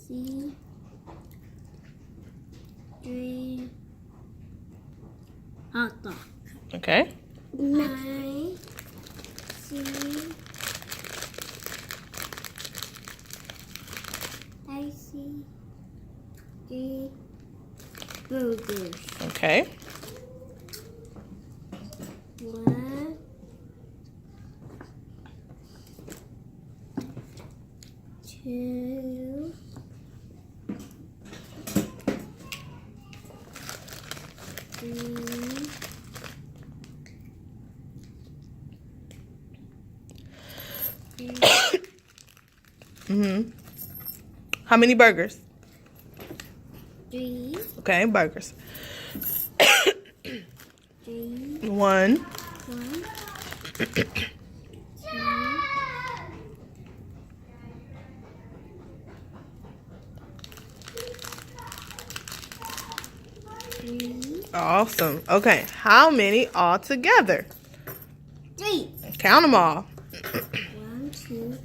C, 3, hot dog. Okay. I, C, I, C, D, burgers. Okay. 1, 2, 3, 4, How many burgers? 3, Okay, burgers. 3, 1, 1, 2, 3, Awesome. Okay, how many all together? 3. Count them all. 1, 2,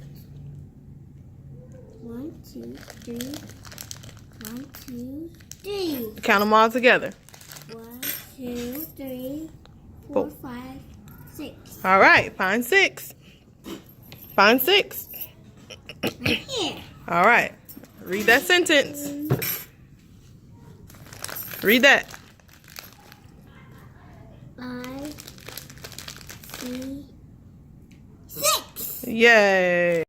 1, 2, 3, 1, 2, 3. Count them all together. 1, 2, 3, 4, Four. 5, 6. All right, find 6. Find 6. Right here. All right, read that sentence. Read that. 5, 6. Yay.